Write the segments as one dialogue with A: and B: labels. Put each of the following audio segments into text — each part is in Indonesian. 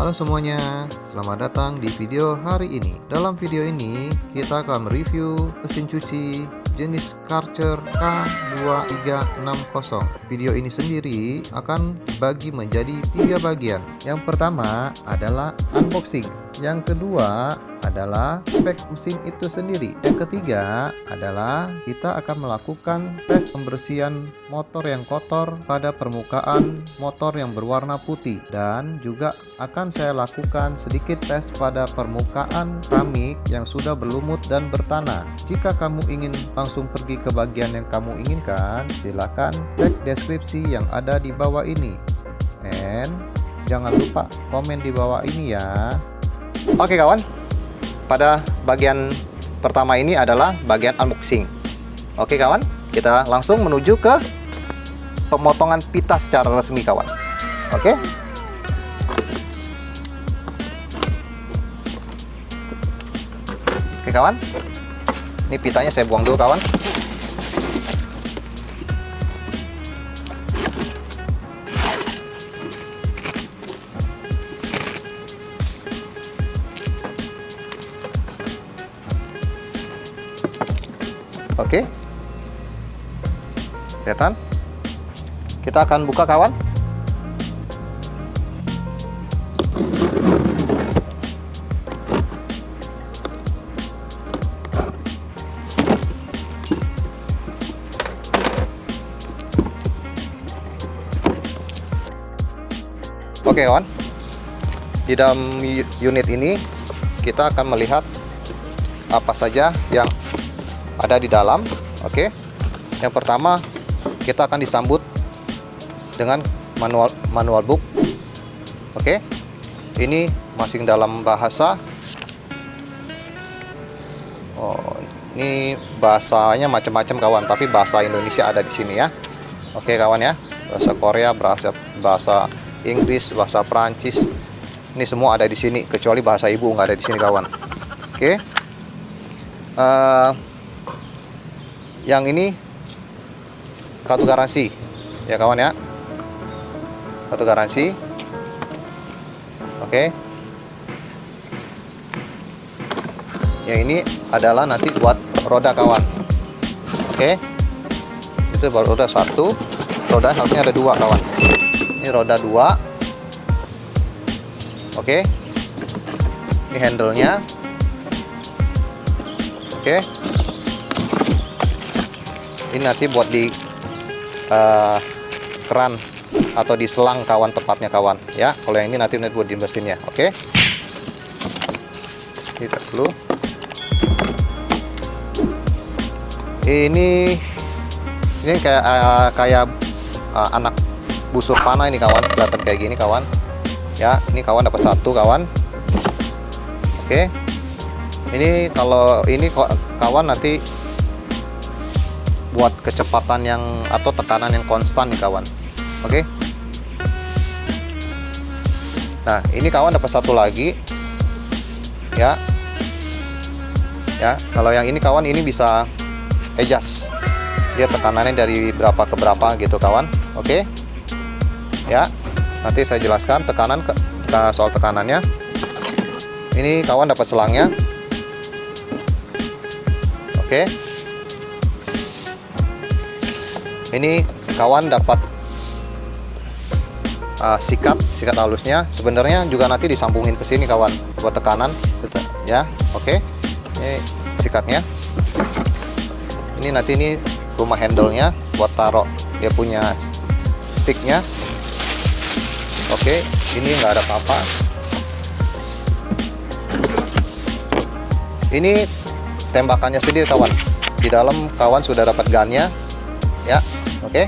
A: Halo semuanya, selamat datang di video hari ini. Dalam video ini kita akan mereview mesin cuci jenis Karcher K2360. Video ini sendiri akan dibagi menjadi 3 bagian. Yang pertama adalah unboxing, yang kedua adalah spek mesin itu sendiri, yang ketiga adalah kita akan melakukan tes pembersihan motor yang kotor pada permukaan motor yang berwarna putih, dan juga akan saya lakukan sedikit tes pada permukaan keramik yang sudah berlumut dan bertanah. Jika kamu ingin langsung pergi ke bagian yang kamu inginkan, silakan cek deskripsi yang ada di bawah ini, and jangan lupa komen di bawah ini ya. Oke kawan, pada bagian pertama ini adalah bagian unboxing. Oke kawan, kita langsung menuju ke pemotongan pita secara resmi kawan. Oke. Oke kawan, ini pitanya saya buang dulu kawan. Oke, kelihatan. Kita akan buka kawan. Oke kawan, di dalam unit ini kita akan melihat apa saja yang ada di dalam. Oke, yang pertama kita akan disambut dengan manual book. Oke, ini masih dalam bahasa, ini bahasanya macam-macam kawan, tapi bahasa Indonesia ada di sini ya. Oke kawan ya, bahasa Korea, bahasa Inggris, bahasa Prancis, ini semua ada di sini, kecuali bahasa ibu nggak ada di sini kawan. Oke. Yang ini kartu garansi ya kawan ya, kartu garansi. Oke, yang ini adalah nanti buat roda kawan. Oke, itu baru roda satu, roda harusnya ada dua kawan. Ini roda dua. Oke, ini handle-nya. Oke, ini nanti buat di keran atau di selang kawan, tepatnya kawan ya. Kalau yang ini nanti buat di mesinnya. Oke, kita dulu. Ini kayak anak busur panah ini kawan, kelihatan kayak gini kawan ya. Ini kawan dapat satu kawan. Oke, ini kalau ini kawan nanti buat kecepatan yang atau tekanan yang konstan nih kawan. Oke. Nah, ini kawan dapat satu lagi. Ya. Ya, kalau yang ini kawan ini bisa adjust. Dia tekanannya dari berapa ke berapa gitu kawan. Oke. Ya. Nanti saya jelaskan soal tekanannya. Ini kawan dapat selangnya. Oke. Ini kawan dapat sikat halusnya. Sebenarnya juga nanti disambungin ke sini kawan buat tekanan ya. Oke, ini sikatnya. Ini nanti ini rumah handle-nya buat taruh dia punya sticknya. Oke, ini nggak ada apa-apa. Ini tembakannya sendiri kawan. Di dalam kawan sudah dapat gunnya ya. Oke.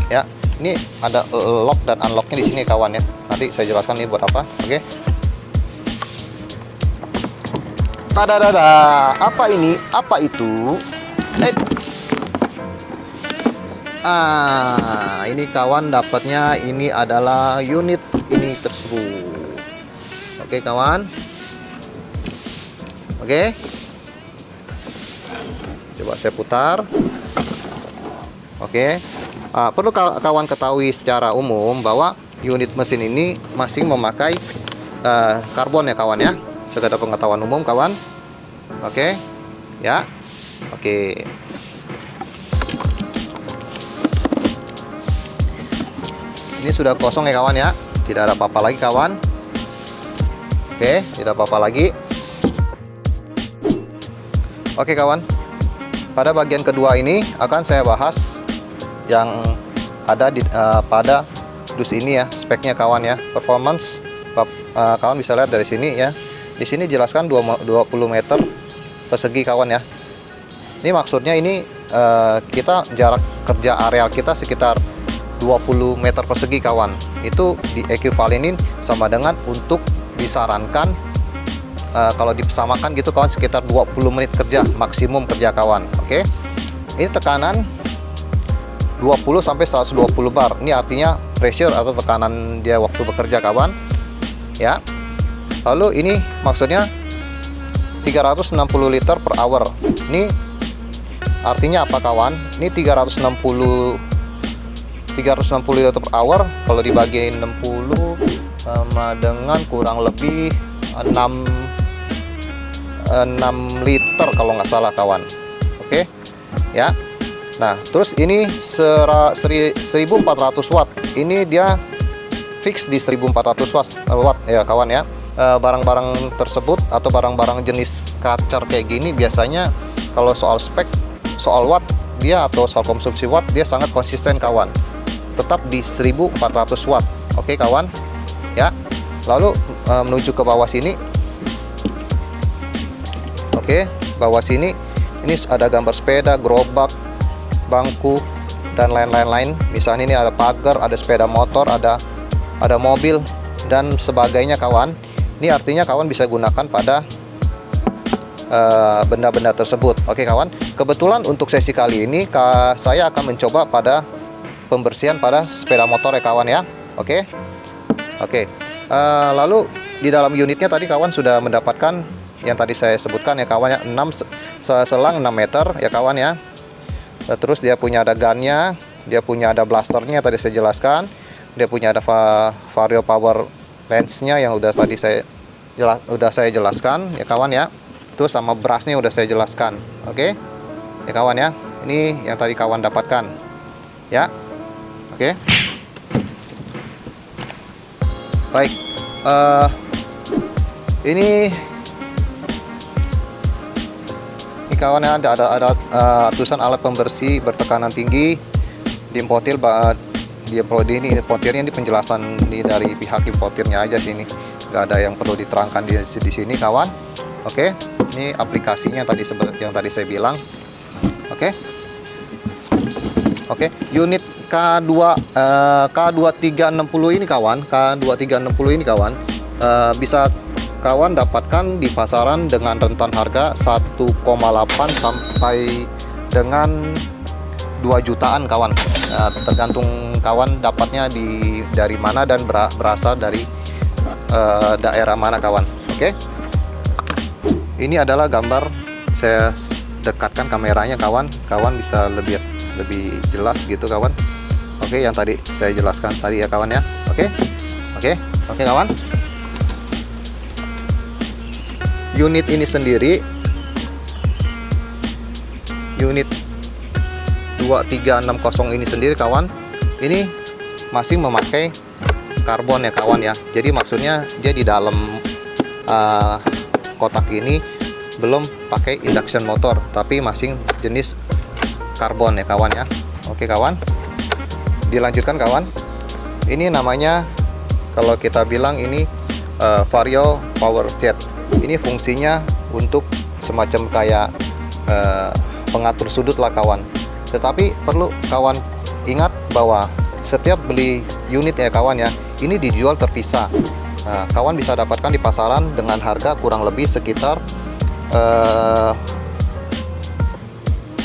A: Ya, ini ada lock dan unlocknya di sini kawan ya. Nanti saya jelaskan ini buat apa. Oke. Tadadada, apa ini? Apa itu? Ini kawan dapatnya, ini adalah unit ini tersebut. Oke kawan. Oke. Coba saya putar. Oke, perlu kawan ketahui secara umum bahwa unit mesin ini masih memakai karbon ya kawan ya. Sekedar pengetahuan umum kawan. Oke ya. Oke. Ini sudah kosong ya kawan ya. Tidak ada apa-apa lagi kawan. Oke, tidak apa-apa lagi. Oke kawan. Pada bagian kedua ini akan saya bahas yang ada di pada dus ini ya, speknya kawan ya. Performance kawan bisa lihat dari sini ya. Di sini jelaskan 20 meter persegi kawan ya. Ini maksudnya ini kita jarak kerja areal kita sekitar 20 meter persegi kawan. Itu diekivalenin sama dengan untuk disarankan kalau disamakan gitu kawan sekitar 20 menit kerja maksimum kerja kawan. Oke. Ini tekanan 20 sampai 120 bar. Ini artinya pressure atau tekanan dia waktu bekerja kawan. Ya. Lalu ini maksudnya 360 liter per hour. Ini artinya apa kawan? Ini 360 liter per hour kalau dibagi 60 sama dengan kurang lebih 6 liter kalau nggak salah kawan. Oke ya. Nah terus ini 1400 watt. Ini dia fix di 1400 watt ya kawan ya. Barang-barang tersebut atau barang-barang jenis kacar kayak gini biasanya kalau soal spek, soal watt dia atau soal konsumsi watt dia sangat konsisten kawan, tetap di 1400 watt. Oke kawan ya. Lalu menuju ke bawah sini. Oke, bawah sini ini ada gambar sepeda, gerobak, bangku dan lain-lain. Misalnya ini ada pagar, ada sepeda motor, ada mobil dan sebagainya kawan. Ini artinya kawan bisa gunakan pada benda-benda tersebut. Oke kawan. Kebetulan untuk sesi kali ini saya akan mencoba pada pembersihan pada sepeda motor ya kawan ya. Oke. Lalu di dalam unitnya tadi kawan sudah mendapatkan yang tadi saya sebutkan ya kawan ya, selang 6 meter ya kawan ya. Terus dia punya ada gunnya, dia punya ada blasternya tadi saya jelaskan, dia punya ada vario power lensnya yang udah tadi saya jelaskan ya kawan ya. Terus sama brushnya udah saya jelaskan. Oke ya kawan ya. Ini yang tadi kawan dapatkan ya. Oke. Baik. Ini kawan ya, ada ratusan alat pembersih bertekanan tinggi diimportir. Ini importirnya, ini penjelasan ini dari pihak importirnya aja sini, nggak ada yang perlu diterangkan di sini kawan. Oke, ini aplikasinya tadi yang tadi saya bilang. Oke, unit K2360 ini kawan, bisa kawan dapatkan di pasaran dengan rentan harga 1,8 sampai dengan 2 jutaan kawan. Tergantung kawan dapatnya dari mana dan berasal dari daerah mana kawan. Oke. Ini adalah gambar, saya dekatkan kameranya kawan bisa lebih jelas gitu kawan. Oke, yang tadi saya jelaskan tadi ya kawan ya. Oke kawan. Unit ini sendiri, unit 2360 ini sendiri kawan, ini masih memakai karbon ya kawan ya. Jadi maksudnya dia di dalam kotak ini belum pakai induction motor, tapi masih jenis karbon ya kawan ya. Oke kawan, dilanjutkan kawan. Ini namanya kalau kita bilang ini vario power jet. Ini fungsinya untuk semacam kayak pengatur sudut lah kawan. Tetapi perlu kawan ingat bahwa setiap beli unit ya kawan ya, ini dijual terpisah. Kawan bisa dapatkan di pasaran dengan harga kurang lebih sekitar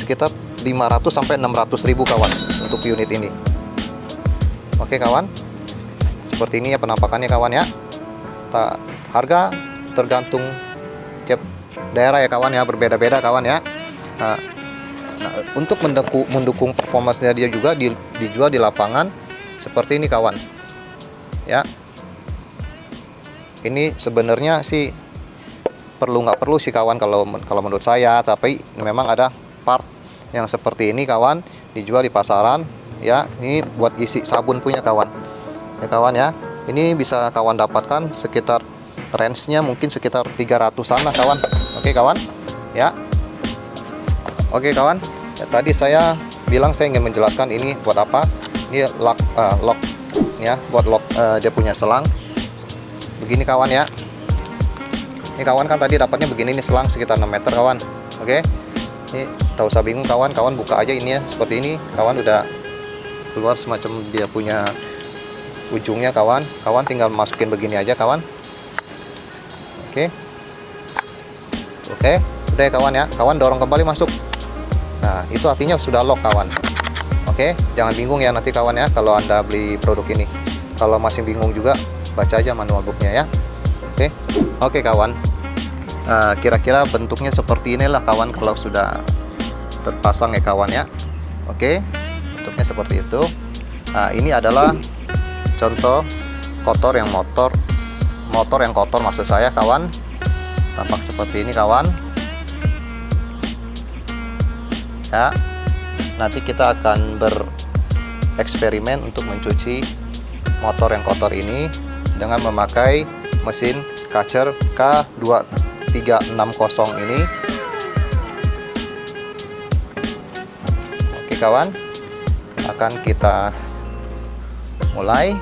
A: 500 sampai 600 ribu kawan untuk unit ini. Oke kawan, seperti ini ya penampakannya kawan ya. Harga tergantung tiap daerah ya kawan ya, berbeda-beda kawan ya. Untuk mendukung performanya dia juga dijual di lapangan seperti ini kawan. ya. Ini sebenarnya sih nggak perlu sih kawan kalau menurut saya, tapi memang ada part yang seperti ini kawan, dijual di pasaran ya. Ini buat isi sabun punya kawan ya kawan ya. Ini bisa kawan dapatkan sekitar range-nya mungkin sekitar 300-an lah kawan. Oke kawan ya. Oke kawan ya, tadi saya bilang saya ingin menjelaskan ini buat apa. Ini lock ya, buat lock dia punya selang begini kawan ya. Ini kawan kan tadi dapatnya begini nih, selang sekitar 6 meter kawan. Oke, ini tak usah bingung kawan, buka aja ini ya, seperti ini kawan, udah keluar semacam dia punya ujungnya kawan. Tinggal masukin begini aja kawan. Oke, udah ya kawan ya. Kawan dorong kembali masuk. Nah itu artinya sudah lock kawan. Oke, jangan bingung ya nanti kawan ya kalau anda beli produk ini. Kalau masih bingung juga, baca aja manual booknya ya. Oke kawan, kira-kira bentuknya seperti inilah kawan kalau sudah terpasang ya kawan ya. Oke, bentuknya seperti itu. Ini adalah contoh motor yang kotor maksud saya kawan. Tampak seperti ini kawan ya. Nanti kita akan bereksperimen untuk mencuci motor yang kotor ini dengan memakai mesin Karcher K2360 ini. Oke kawan, akan kita mulai.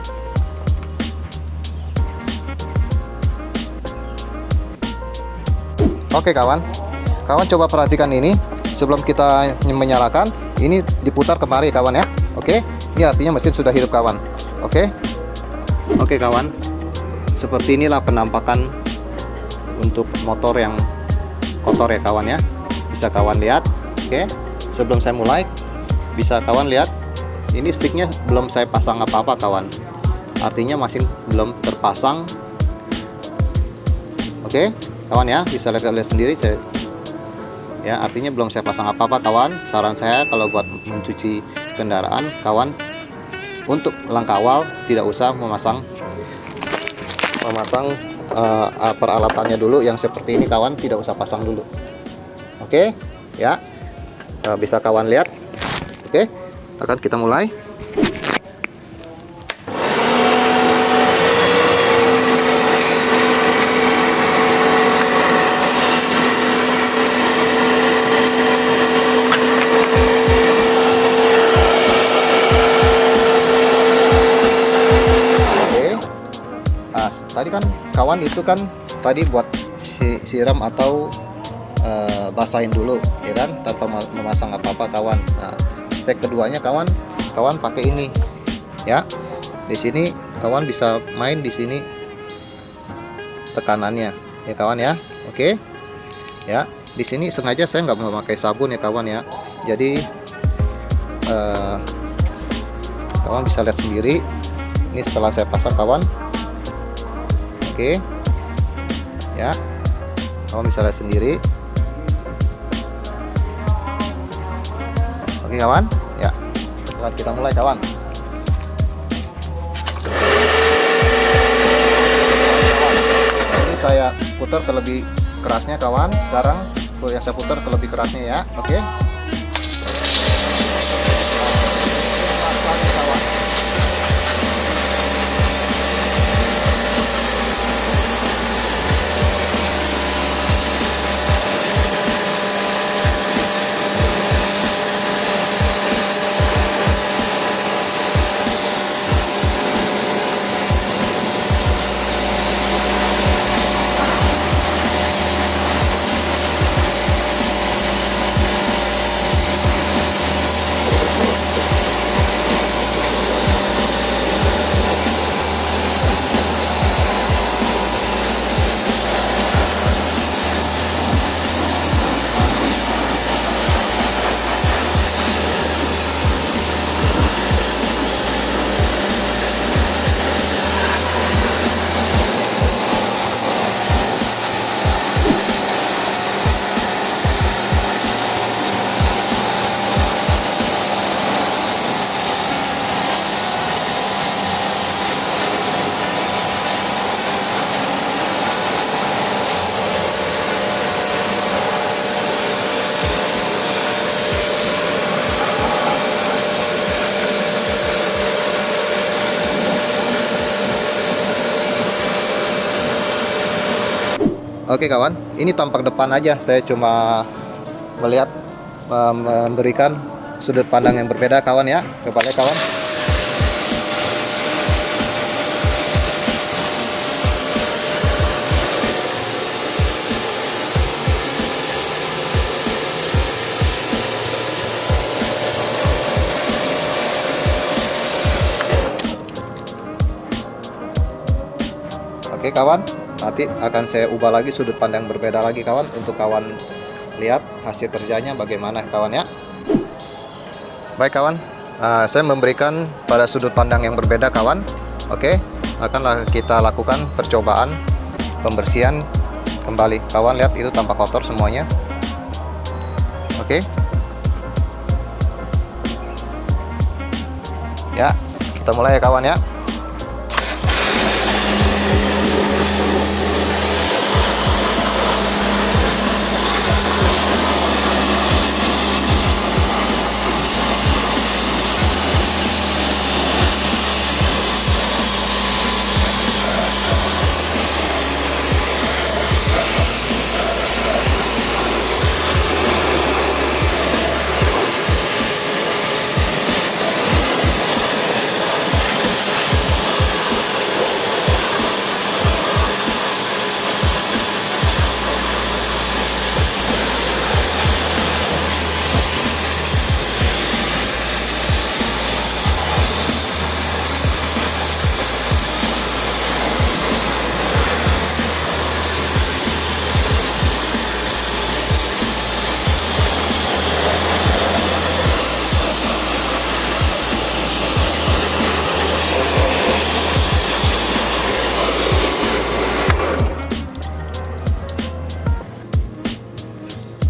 A: Oke kawan coba perhatikan ini sebelum kita menyalakan. Ini diputar kemari kawan ya. Oke, ini artinya mesin sudah hidup kawan. Oke kawan, seperti inilah penampakan untuk motor yang kotor ya kawan ya. Bisa kawan lihat. Oke, sebelum saya mulai bisa kawan lihat, ini sticknya belum saya pasang apa-apa kawan, artinya masih belum terpasang. Oke kawan ya, bisa lihat sendiri saya ya, artinya belum saya pasang apa-apa kawan. Saran saya kalau buat mencuci kendaraan kawan, untuk langkah awal tidak usah memasang peralatannya dulu yang seperti ini kawan, tidak usah pasang dulu. Oke ya, bisa kawan lihat. Oke, akan kita mulai. Tadi kan kawan itu kan tadi buat siram atau basahin dulu ya kan, tanpa memasang apa-apa kawan. Nah, step keduanya kawan pakai ini ya. Di sini kawan bisa main di sini tekanannya ya kawan ya. Oke ya, di sini sengaja saya nggak memakai sabun ya kawan ya. Jadi kawan bisa lihat sendiri ini setelah saya pasang kawan. Oke ya, kawan bisa lihat sendiri. Oke kawan ya, kita mulai kawan. Ini saya putar ke lebih kerasnya kawan. Sekarang saya putar ke lebih kerasnya ya. Oke. Oke kawan, ini tampak depan aja. Saya cuma melihat memberikan sudut pandang yang berbeda kawan ya. Coba lihat kawan. Oke kawan, nanti akan saya ubah lagi sudut pandang berbeda lagi kawan, untuk kawan lihat hasil kerjanya bagaimana kawan ya. Baik kawan, saya memberikan pada sudut pandang yang berbeda kawan. Oke, akan kita lakukan percobaan pembersihan kembali kawan. Lihat itu tampak kotor semuanya. Oke ya, kita mulai ya kawan ya.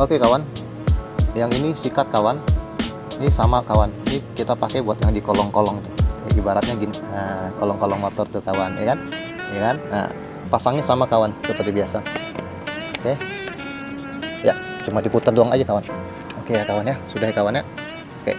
A: Oke kawan, yang ini sikat kawan, ini sama kawan, ini kita pakai buat yang di kolong-kolong itu, ibaratnya gini, kolong-kolong motor tuh kawan, ya kan, nah pasangnya sama kawan seperti biasa. Oke, ya cuma diputar doang aja kawan. Oke ya kawan ya, sudah ya kawan ya. Oke.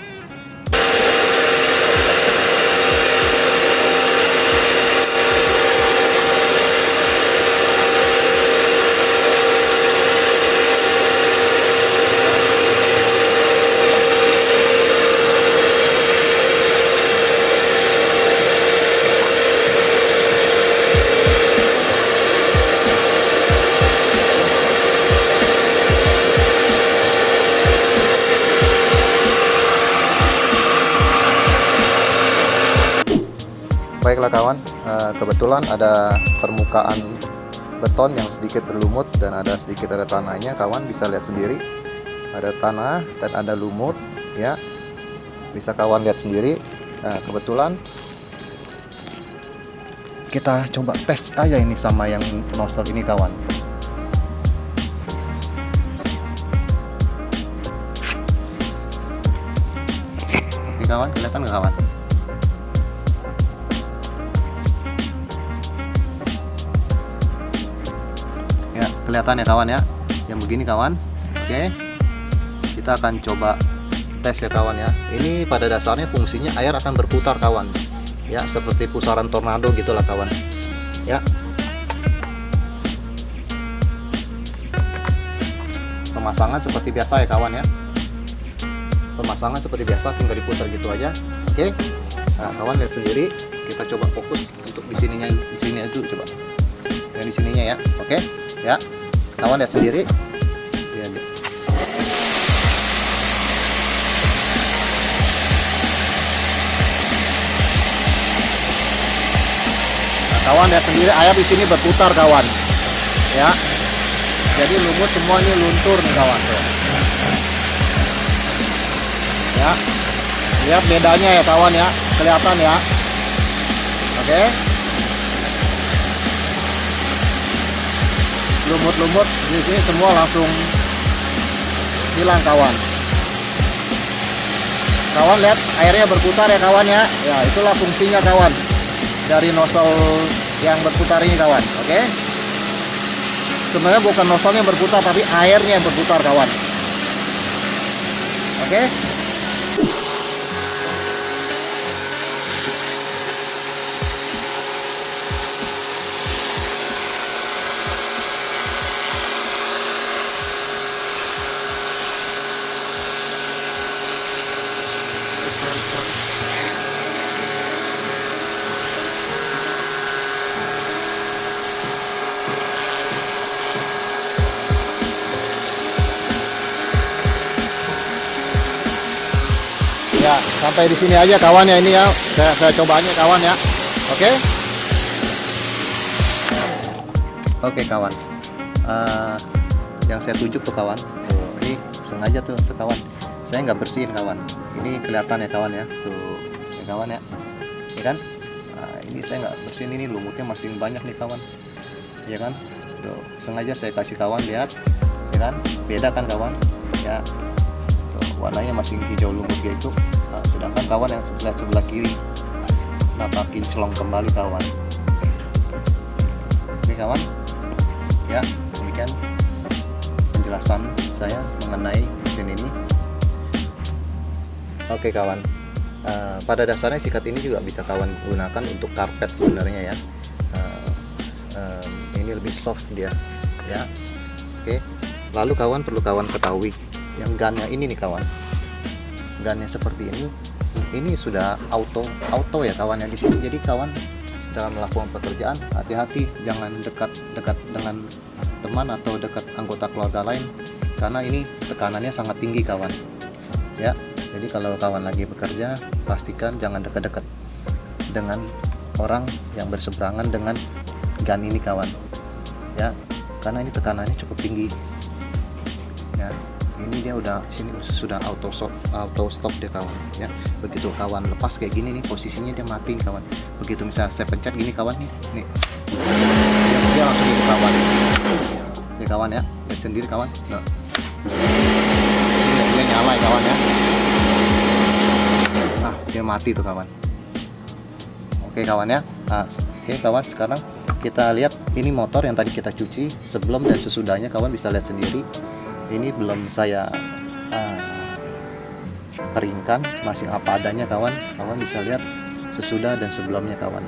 A: Baiklah kawan, kebetulan ada permukaan beton yang sedikit berlumut dan ada sedikit ada tanahnya kawan, bisa lihat sendiri, ada tanah dan ada lumut ya, bisa kawan lihat sendiri. Nah, kebetulan kita coba tes aja ini sama yang nozzle ini kawan. Oke kawan, kelihatan nggak kawan? Ya, kelihatan ya kawan ya, yang begini kawan. Oke, kita akan coba tes ya kawan ya. Ini pada dasarnya fungsinya air akan berputar kawan ya, seperti pusaran tornado gitulah kawan ya. Pemasangan seperti biasa ya kawan ya, pemasangan seperti biasa, tinggal diputar gitu aja. Oke, nah kawan lihat sendiri, kita coba fokus untuk di sininya, di sini itu coba yang di sininya ya. Oke ya, kawan lihat sendiri ya, kawan lihat sendiri, air di sini berputar kawan ya, jadi lumut semua ini luntur nih kawan tuh ya. Lihat bedanya ya kawan ya, kelihatan ya. Oke, lumut-lumut di sini semua langsung hilang kawan. Kawan lihat airnya berputar ya kawan ya. Ya itulah fungsinya kawan dari nozzle yang berputar ini kawan. Oke, sebenarnya bukan nozzle yang berputar tapi airnya yang berputar kawan. Oke, sampai di sini aja kawan ya, ini ya. Saya coba ini kawan ya. Oke. Oke kawan. Yang saya tunjuk tuh kawan. Tuh, ini sengaja tuh sekawan. Saya nggak bersihin kawan. Ini kelihatan ya kawan ya. Tuh, ya kawan ya. Ini kan? Ini saya nggak bersihin, ini lumutnya masih banyak nih kawan. Ya kan? Tuh, sengaja saya kasih kawan lihat. Ya kan? Beda kan kawan? Ya. Tuh, warnanya masih hijau lumut gitu. Sedangkan kawan yang lihat sebelah kiri nampak kinclong kembali kawan. Oke kawan. Ya, demikian penjelasan saya mengenai mesin ini. Oke kawan, pada dasarnya sikat ini juga bisa kawan gunakan untuk karpet sebenarnya ya. Ini lebih soft dia ya. Oke, lalu kawan perlu kawan ketahui yang gunnya ini nih kawan, gunnya seperti ini sudah auto ya kawan ya di sini. Jadi kawan dalam melakukan pekerjaan hati-hati, jangan dekat dengan teman atau dekat anggota keluarga lain, karena ini tekanannya sangat tinggi kawan ya. Jadi kalau kawan lagi bekerja, pastikan jangan dekat-dekat dengan orang yang berseberangan dengan gun ini kawan ya, karena ini tekanannya cukup tinggi ya. Ini dia sudah auto stop dia kawan ya. Begitu kawan lepas kayak gini nih, posisinya dia mati kawan. Begitu misalnya saya pencet gini kawan nih dia langsung itu kawan. Ini kawan ya, lihat sendiri kawan. Nah, dia nyala ya kawan ya. Nah, dia mati tuh kawan. Oke kawan ya. Oke kawan, sekarang kita lihat ini motor yang tadi kita cuci sebelum dan sesudahnya kawan bisa lihat sendiri. Ini belum saya keringkan, masih apa adanya kawan. Kawan bisa lihat sesudah dan sebelumnya kawan.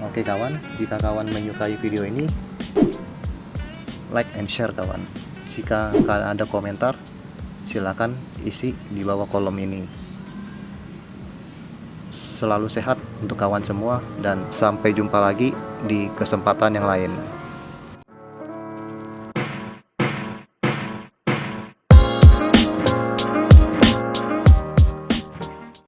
A: Oke kawan, jika kawan menyukai video ini, like and share kawan. Jika kalian ada komentar, silakan isi di bawah kolom ini. Selalu sehat untuk kawan semua, dan sampai jumpa lagi di kesempatan yang lain.